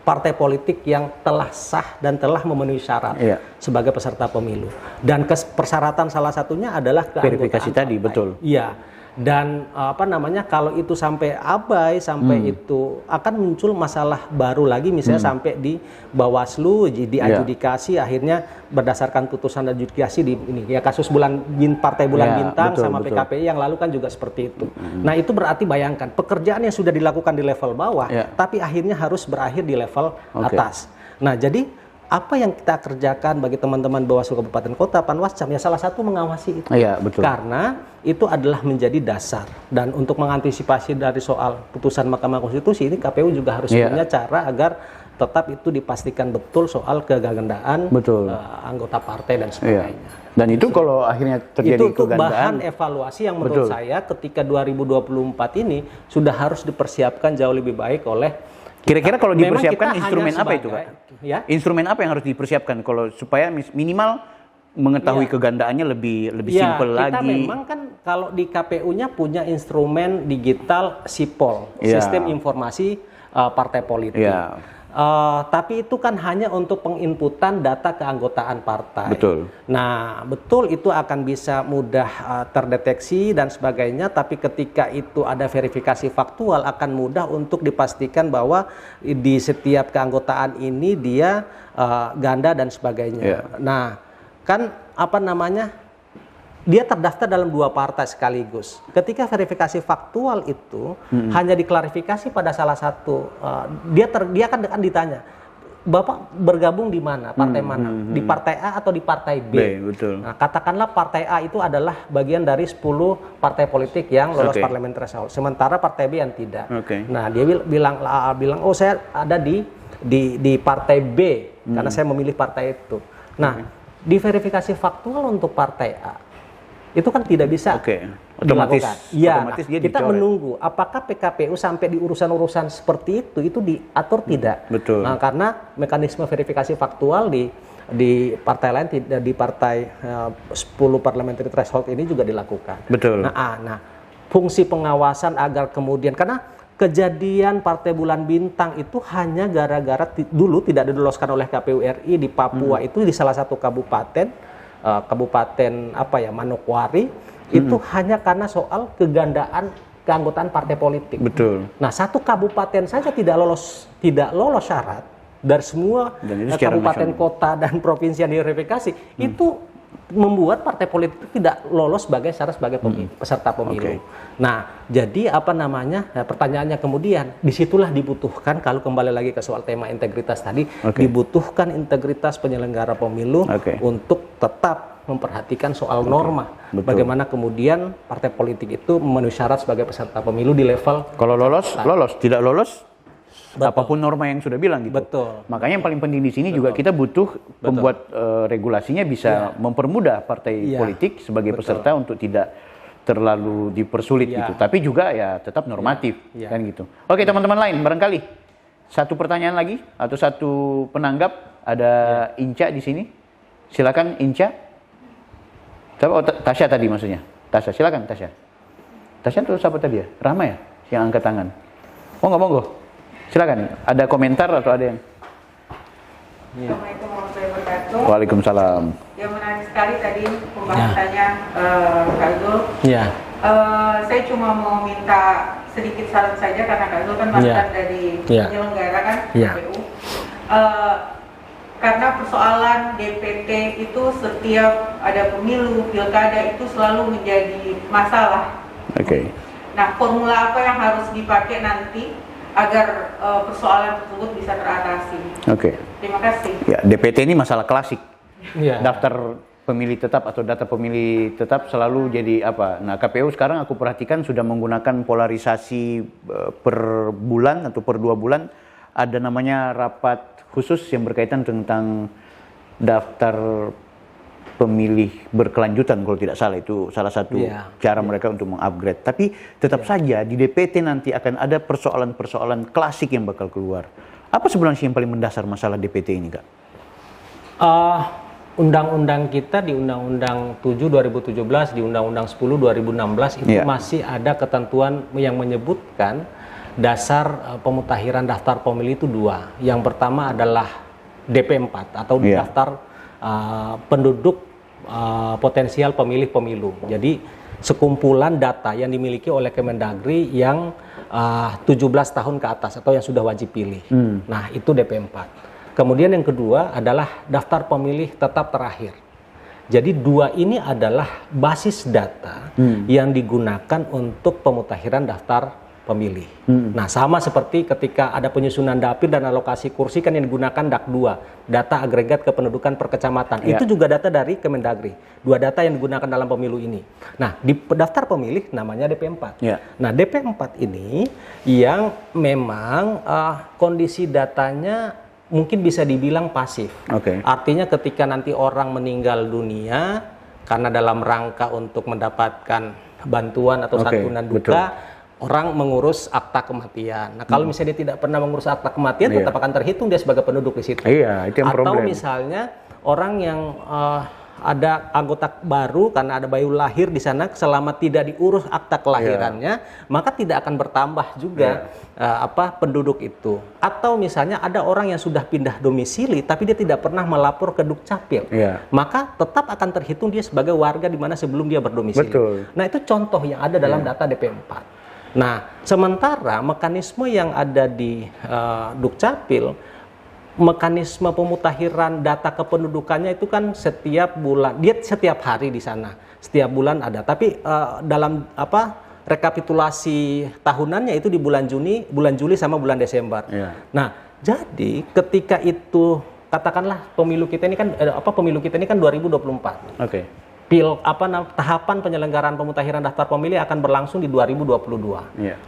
partai politik yang telah sah dan telah memenuhi syarat sebagai peserta pemilu. Dan persyaratan salah satunya adalah verifikasi tadi, betul. Iya. Dan kalau itu sampai abai itu akan muncul masalah baru lagi misalnya sampai di Bawaslu diadjudikasi akhirnya berdasarkan putusan adjudikasi di ini ya kasus Partai Bulan Bintang sama PKPI yang lalu kan juga seperti itu. Nah, itu berarti bayangkan pekerjaan yang sudah dilakukan di level bawah tapi akhirnya harus berakhir di level atas. Nah, jadi apa yang kita kerjakan bagi teman-teman Bawaslu Kabupaten Kota, Panwascam, ya salah satu mengawasi itu. Karena itu adalah menjadi dasar. Dan untuk mengantisipasi dari soal putusan Mahkamah Konstitusi ini, KPU juga harus punya cara agar tetap itu dipastikan betul soal kegandaan anggota partai dan sebagainya. Dan itu kalau akhirnya terjadi itu bahan evaluasi yang menurut saya ketika 2024 ini sudah harus dipersiapkan jauh lebih baik oleh kira-kira kalau dipersiapkan instrumen apa itu, Pak? Instrumen apa yang harus dipersiapkan kalau supaya minimal mengetahui kegandaannya lebih simpel lagi? Kita memang kan kalau di KPU-nya punya instrumen digital SIPOL, Sistem Informasi Partai Politik. Tapi itu kan hanya untuk penginputan data keanggotaan partai. Betul. Nah, betul itu akan bisa mudah terdeteksi dan sebagainya, tapi ketika itu ada verifikasi faktual akan mudah untuk dipastikan bahwa di setiap keanggotaan ini dia ganda dan sebagainya. Nah, kan dia terdaftar dalam 2 partai sekaligus. Ketika verifikasi faktual itu hanya diklarifikasi pada salah satu, dia akan ditanya, Bapak bergabung di mana, partai mana, di partai A atau di partai B. Betul. Nah, katakanlah partai A itu adalah bagian dari 10 partai politik yang lolos parliamentary threshold, sementara partai B yang tidak. Nah, dia bilang, oh saya ada di partai B karena saya memilih partai itu. Nah, di verifikasi faktual untuk partai A itu kan tidak bisa otomatis kita menunggu apakah PKPU sampai di urusan-urusan seperti itu diatur tidak. Nah, karena mekanisme verifikasi faktual di partai lain tidak, di partai 10 parliamentary threshold ini juga dilakukan. Nah, fungsi pengawasan agar kemudian karena kejadian Partai Bulan Bintang itu hanya gara-gara dulu tidak diloloskan oleh KPU RI di Papua itu di salah satu kabupaten Manokwari itu hanya karena soal kegandaan keanggotaan partai politik. Nah, satu kabupaten saja tidak lolos syarat dari semua kabupaten kota dan provinsi yang diverifikasi itu membuat partai politik tidak lolos sebagai syarat sebagai peserta pemilu. Nah, jadi pertanyaannya kemudian, disitulah dibutuhkan, kalau kembali lagi ke soal tema integritas tadi, dibutuhkan integritas penyelenggara pemilu untuk tetap memperhatikan soal norma. Bagaimana kemudian partai politik itu memenuhi syarat sebagai peserta pemilu di level. Kalau lolos, tidak lolos, apapun norma yang sudah bilang gitu. Betul. Makanya yang paling penting di sini juga kita butuh pembuat regulasinya bisa mempermudah partai politik sebagai peserta untuk tidak terlalu dipersulit gitu. Tapi juga ya tetap normatif kan gitu. Oke, teman-teman lain barangkali satu pertanyaan lagi atau satu penanggap, ada Inca di sini. Silakan Inca. Tasya tadi maksudnya. Tasya, silakan Tasya. Tasya itu siapa tadi ya? Rahma ya yang angkat tangan. Monggo. Silakan, ada komentar atau ada yang? Assalamualaikum warahmatullahi wabarakatuh. Waalaikumsalam. Yang menarik sekali tadi pembahasannya Kak Zul. Saya cuma mau minta sedikit saran saja karena Kak Zul kan mantan dari penyelenggara kan KPU. Karena persoalan DPT itu setiap ada pemilu, pilkada itu selalu menjadi masalah. Nah, formula apa yang harus dipakai nanti agar persoalan tersebut bisa teratasi? Terima kasih. Ya, DPT ini masalah klasik. Daftar pemilih tetap atau data pemilih tetap selalu jadi apa? Nah, KPU sekarang aku perhatikan sudah menggunakan polarisasi per bulan atau per 2 bulan. Ada namanya rapat khusus yang berkaitan tentang daftar pemilih berkelanjutan, kalau tidak salah, itu salah satu cara mereka untuk mengupgrade. Tapi tetap saja di DPT nanti akan ada persoalan-persoalan klasik yang bakal keluar. Apa sebenarnya yang paling mendasar masalah DPT ini, Kak? Undang-undang kita di Undang-Undang 7 2017, di Undang-Undang 10 2016 itu masih ada ketentuan yang menyebutkan dasar pemutakhiran daftar pemilih itu 2. Yang pertama adalah DP4 atau daftar penduduk potensial pemilih pemilu. Jadi sekumpulan data yang dimiliki oleh Kemendagri yang 17 tahun ke atas atau yang sudah wajib pilih. Nah, itu DP4. Kemudian yang kedua adalah daftar pemilih tetap terakhir. Jadi 2 ini adalah basis data yang digunakan untuk pemutakhiran daftar pemilih. Nah, sama seperti ketika ada penyusunan dapil dan alokasi kursi kan yang digunakan DAK2, data agregat kependudukan per kecamatan. Itu juga data dari Kemendagri. 2 data yang digunakan dalam pemilu ini. Nah, di daftar pemilih namanya DP4. Nah, DP4 ini yang memang kondisi datanya mungkin bisa dibilang pasif. Artinya ketika nanti orang meninggal dunia karena dalam rangka untuk mendapatkan bantuan atau santunan duka, orang mengurus akta kematian. Nah, kalau misalnya dia tidak pernah mengurus akta kematian, tetap akan terhitung dia sebagai penduduk di situ. Itu yang atau problem. Misalnya orang yang ada anggota baru karena ada bayi lahir di sana, selama tidak diurus akta kelahirannya, maka tidak akan bertambah juga penduduk itu. Atau misalnya ada orang yang sudah pindah domisili, tapi dia tidak pernah melapor ke Dukcapil, maka tetap akan terhitung dia sebagai warga di mana sebelum dia berdomisili. Nah, itu contoh yang ada dalam data DP4. Nah, sementara mekanisme yang ada di Dukcapil, mekanisme pemutakhiran data kependudukannya itu kan setiap bulan, dia setiap hari di sana, setiap bulan ada. Tapi dalam rekapitulasi tahunannya itu di bulan Juli sama bulan Desember. Nah, jadi ketika itu katakanlah pemilu kita ini kan 2024. Tahapan penyelenggaraan pemutakhiran daftar pemilih akan berlangsung di 2022.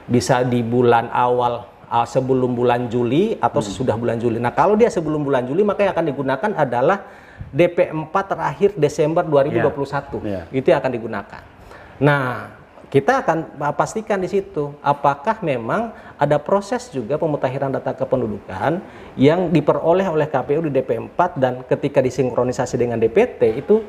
Bisa di bulan awal sebelum bulan Juli atau sesudah bulan Juli. Nah, kalau dia sebelum bulan Juli, maka yang akan digunakan adalah DP4 terakhir Desember 2021. Itu yang akan digunakan. Nah, kita akan pastikan di situ apakah memang ada proses juga pemutakhiran data kependudukan yang diperoleh oleh KPU di DP4 dan ketika disinkronisasi dengan DPT itu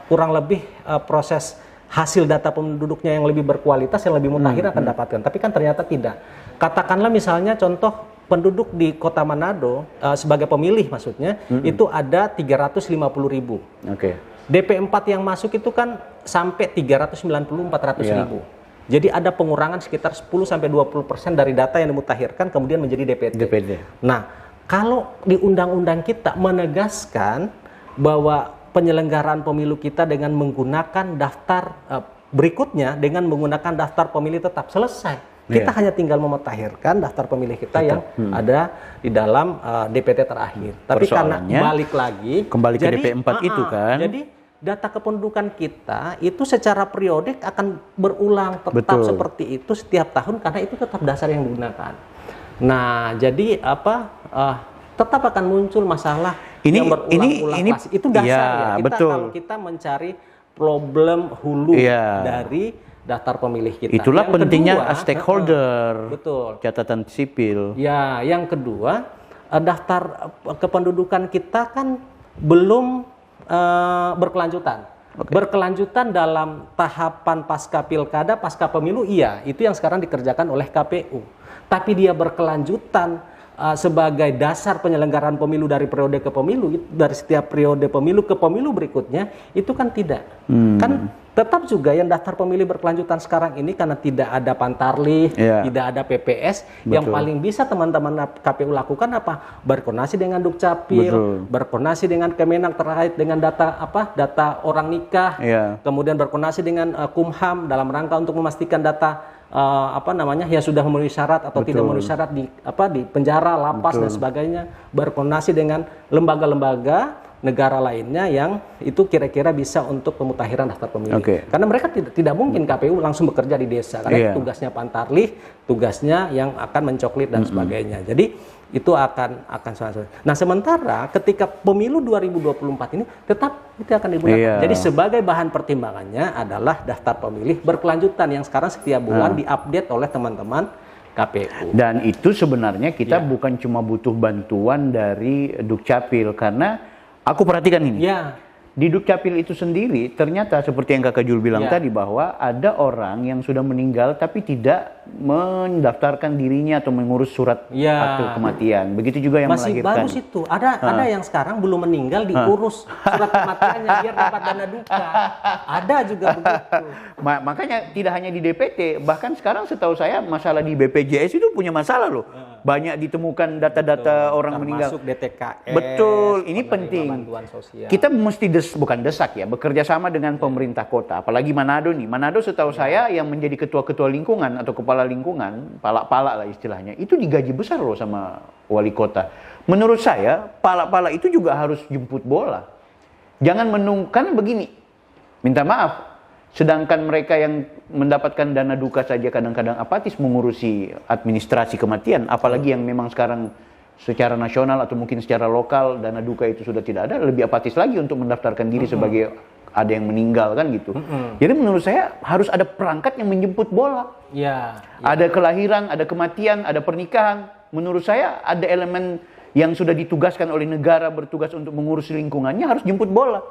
kurang lebih proses hasil data penduduknya yang lebih berkualitas, yang lebih mutakhir akan dapatkan. Tapi kan ternyata tidak. Katakanlah misalnya contoh penduduk di Kota Manado sebagai pemilih maksudnya itu ada 350.000. DP4 yang masuk itu kan sampai 390-400.000. Jadi ada pengurangan sekitar 10-20% dari data yang dimutakhirkan kemudian menjadi DPT. Nah, kalau di undang-undang kita menegaskan bahwa penyelenggaraan pemilu kita dengan menggunakan daftar berikutnya dengan menggunakan daftar pemilih tetap selesai. Kita hanya tinggal memutakhirkan daftar pemilih kita yang ada di dalam DPT terakhir. Tapi karena balik lagi kembali ke DP4 itu kan. Jadi data kependudukan kita itu secara periodik akan berulang tetap seperti itu setiap tahun karena itu tetap dasar yang digunakan. Nah, jadi tetap akan muncul masalah yang berulang-ulang klasik. Itu dasar ya. Kalau kita mencari problem hulu dari daftar pemilih kita. Itulah yang pentingnya kedua, stakeholder. Catatan sipil. Ya, yang kedua, daftar kependudukan kita kan belum berkelanjutan. Berkelanjutan dalam tahapan pasca pilkada, pasca pemilu, iya, itu yang sekarang dikerjakan oleh KPU. Tapi dia berkelanjutan sebagai dasar penyelenggaraan pemilu dari periode ke pemilu, dari setiap periode pemilu ke pemilu berikutnya, itu kan tidak. Kan tetap juga yang daftar pemilih berkelanjutan sekarang ini karena tidak ada Pantarlih, tidak ada PPS, yang paling bisa teman-teman KPU lakukan apa? Berkoordinasi dengan Dukcapil, berkoordinasi dengan Kemenak terkait dengan data data orang nikah, kemudian berkoordinasi dengan Kumham dalam rangka untuk memastikan data ya sudah memenuhi syarat atau tidak memenuhi syarat di penjara, lapas dan sebagainya, berkoordinasi dengan lembaga-lembaga negara lainnya yang itu kira-kira bisa untuk pemutakhiran daftar pemilih. Karena mereka tidak mungkin KPU langsung bekerja di desa karena tugasnya Pantarlih, tugasnya yang akan mencoklit dan sebagainya. Jadi itu akan Nah, sementara ketika pemilu 2024 ini tetap itu akan digunakan. Jadi sebagai bahan pertimbangannya adalah daftar pemilih berkelanjutan yang sekarang setiap bulan diupdate oleh teman-teman KPU. Dan itu sebenarnya kita bukan cuma butuh bantuan dari Dukcapil karena aku perhatikan ini. Di Dukcapil itu sendiri ternyata seperti yang Kakak Jul bilang tadi bahwa ada orang yang sudah meninggal tapi tidak mendaftarkan dirinya atau mengurus surat akte kematian. Begitu juga yang masih melahirkan. Masih bagus itu. Ada yang sekarang belum meninggal diurus surat kematiannya biar dapat dana duka. Ada juga begitu. Makanya tidak hanya di DPT, bahkan sekarang setahu saya masalah di BPJS itu punya masalah loh. Banyak ditemukan data-data orang meninggal. Termasuk DTKS. Betul, ini penting. Kita mesti bukan desak ya, bekerja sama dengan pemerintah kota. Apalagi Manado nih. Manado setahu saya yang menjadi ketua-ketua lingkungan atau kepala lingkungan, pala-pala lah istilahnya, itu digaji besar loh sama wali kota. Menurut saya, pala-pala itu juga harus jemput bola. Jangan menungkan begini. Minta maaf. Sedangkan mereka yang mendapatkan dana duka saja kadang-kadang apatis mengurusi administrasi kematian, apalagi yang memang sekarang secara nasional atau mungkin secara lokal dana duka itu sudah tidak ada, lebih apatis lagi untuk mendaftarkan diri sebagai ada yang meninggal kan gitu. Jadi menurut saya harus ada perangkat yang menjemput bola. Ada kelahiran, ada kematian, ada pernikahan. Menurut saya ada elemen yang sudah ditugaskan oleh negara bertugas untuk mengurus lingkungannya harus jemput bola.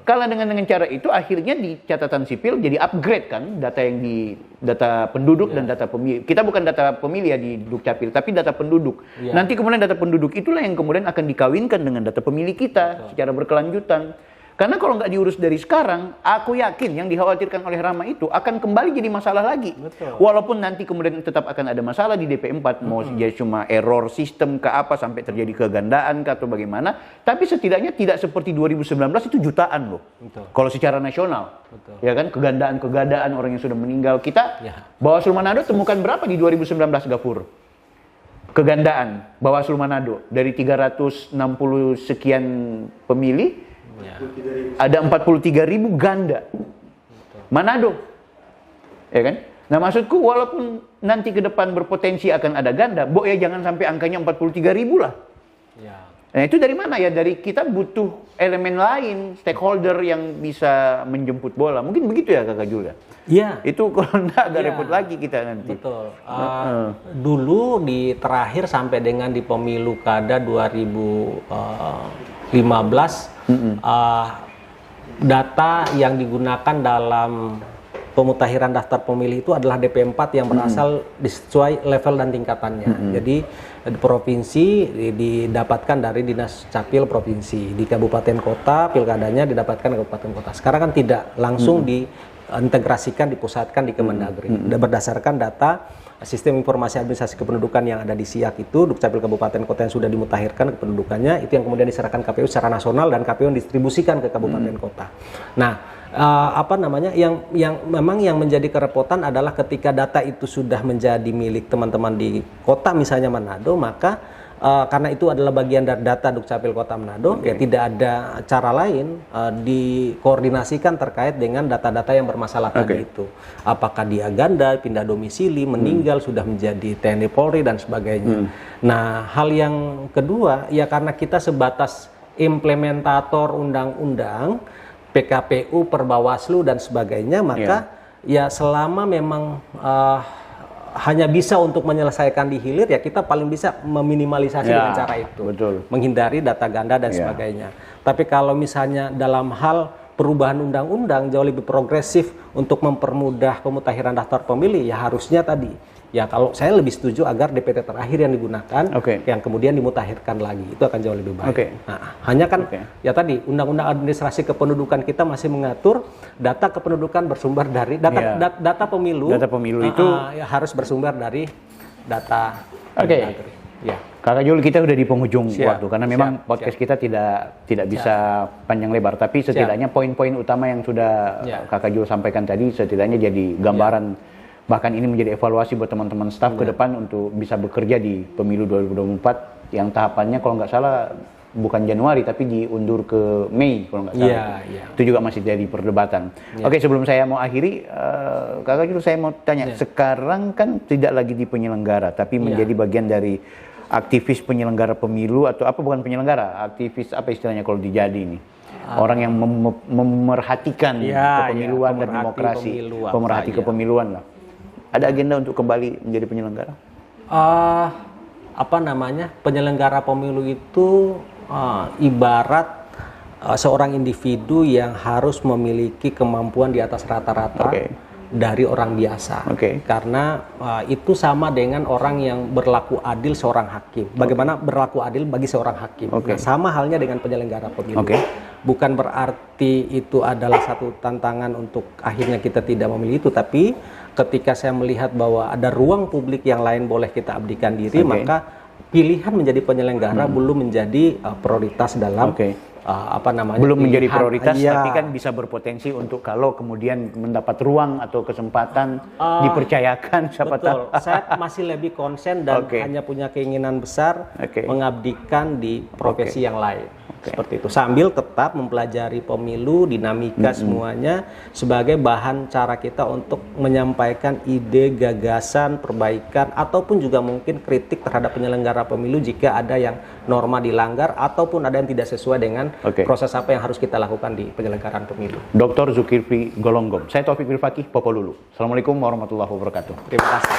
Kalau dengan cara itu akhirnya di catatan sipil jadi upgrade kan data yang di data penduduk dan data pemilih. Kita bukan data pemilih ya di Dukcapil tapi data penduduk. Nanti kemudian data penduduk itulah yang kemudian akan dikawinkan dengan data pemilih kita secara berkelanjutan. Karena kalau nggak diurus dari sekarang, aku yakin yang dikhawatirkan oleh Rama itu akan kembali jadi masalah lagi. Walaupun nanti kemudian tetap akan ada masalah di DP4, mau jadi cuma error sistem ke apa sampai terjadi kegandaan ke atau bagaimana, tapi setidaknya tidak seperti 2019 itu jutaan loh. Kalau secara nasional, ya kan kegandaan orang yang sudah meninggal kita, Bawaslu Manado temukan berapa di 2019 Gafur? Kegandaan Bawaslu Manado dari 360 sekian pemilih. Ada 43.000 ganda. Manado. Ya kan? Nah, maksudku walaupun nanti ke depan berpotensi akan ada ganda, jangan sampai angkanya 43.000 lah. Nah, itu dari mana ya? Dari kita butuh elemen lain, stakeholder yang bisa menjemput bola. Mungkin begitu ya Kakak Julia? Itu kalau enggak agak repot lagi kita nanti. Betul. Dulu di terakhir sampai dengan di pemilu kada 2015 data yang digunakan dalam pemutakhiran daftar pemilih itu adalah DP4 yang berasal sesuai level dan tingkatannya. Jadi di provinsi didapatkan dari Dinas Capil provinsi, di kabupaten kota pilkadanya didapatkan di kabupaten kota. Sekarang kan tidak langsung diintegrasikan, dipusatkan di Kemendagri berdasarkan data sistem informasi administrasi kependudukan yang ada di SIAK itu, Dukcapil Kabupaten Kota yang sudah dimutakhirkan kependudukannya, itu yang kemudian diserahkan KPU secara nasional dan KPU yang distribusikan ke kabupaten kota. Nah, yang memang yang menjadi kerepotan adalah ketika data itu sudah menjadi milik teman-teman di kota misalnya Manado, maka karena itu adalah bagian dari data Dukcapil Kota Manado, ya tidak ada cara lain dikoordinasikan terkait dengan data-data yang bermasalah tadi itu. Apakah dia ganda, pindah domisili, meninggal, sudah menjadi TNI Polri dan sebagainya. Nah, hal yang kedua, ya karena kita sebatas implementator undang-undang, PKPU, Perbawaslu dan sebagainya, maka ya selama memang hanya bisa untuk menyelesaikan di hilir, ya kita paling bisa meminimalisasi dengan cara itu. Betul. Menghindari data ganda dan sebagainya. Tapi kalau misalnya dalam hal perubahan undang-undang jauh lebih progresif untuk mempermudah pemutakhiran daftar pemilih, ya harusnya tadi. Ya kalau saya lebih setuju agar DPT terakhir yang digunakan, yang kemudian dimutakhirkan lagi, itu akan jauh lebih baik. Nah, hanya kan ya tadi Undang-Undang Administrasi Kependudukan kita masih mengatur data kependudukan bersumber dari data pemilu. Data pemilu itu ya harus bersumber dari data. Ya. Kakak Jul, kita udah di penghujung waktu karena memang podcast kita tidak bisa panjang lebar, tapi setidaknya poin-poin utama yang sudah Kakak Jul sampaikan tadi setidaknya jadi gambaran. Bahkan ini menjadi evaluasi buat teman-teman staf ke depan untuk bisa bekerja di pemilu 2024 yang tahapannya kalau nggak salah bukan Januari tapi diundur ke Mei kalau nggak salah. Itu juga masih jadi perdebatan. Oke, sebelum saya mau akhiri, Kakak Jul, saya mau tanya, sekarang kan tidak lagi di penyelenggara tapi menjadi bagian dari aktivis penyelenggara pemilu atau apa, bukan penyelenggara, aktivis apa istilahnya kalau di Jadi ini? Orang yang memerhatikan kepemiluan dan demokrasi, pemerhati kepemiluan lah. Ada agenda untuk kembali menjadi penyelenggara? Penyelenggara pemilu itu ibarat seorang individu yang harus memiliki kemampuan di atas rata-rata dari orang biasa. Karena itu sama dengan orang yang berlaku adil seorang hakim. Bagaimana berlaku adil bagi seorang hakim? Nah, sama halnya dengan penyelenggara pemilu. Bukan berarti itu adalah satu tantangan untuk akhirnya kita tidak memilih itu, tapi ketika saya melihat bahwa ada ruang publik yang lain boleh kita abdikan diri, maka pilihan menjadi penyelenggara belum menjadi prioritas dalam belum menjadi prioritas, tapi kan bisa berpotensi untuk kalau kemudian mendapat ruang atau kesempatan dipercayakan, siapa tahu. Saya masih lebih konsen dan hanya punya keinginan besar mengabdikan di profesi yang lain. Seperti itu, sambil tetap mempelajari pemilu, dinamika semuanya sebagai bahan cara kita untuk menyampaikan ide, gagasan, perbaikan ataupun juga mungkin kritik terhadap penyelenggara pemilu jika ada yang norma dilanggar ataupun ada yang tidak sesuai dengan proses apa yang harus kita lakukan di penyelenggaraan pemilu. Dr. Zulkifli Golonggong. Saya Taufik Bilfaqih, Popolulu. Assalamualaikum warahmatullahi wabarakatuh. Terima kasih.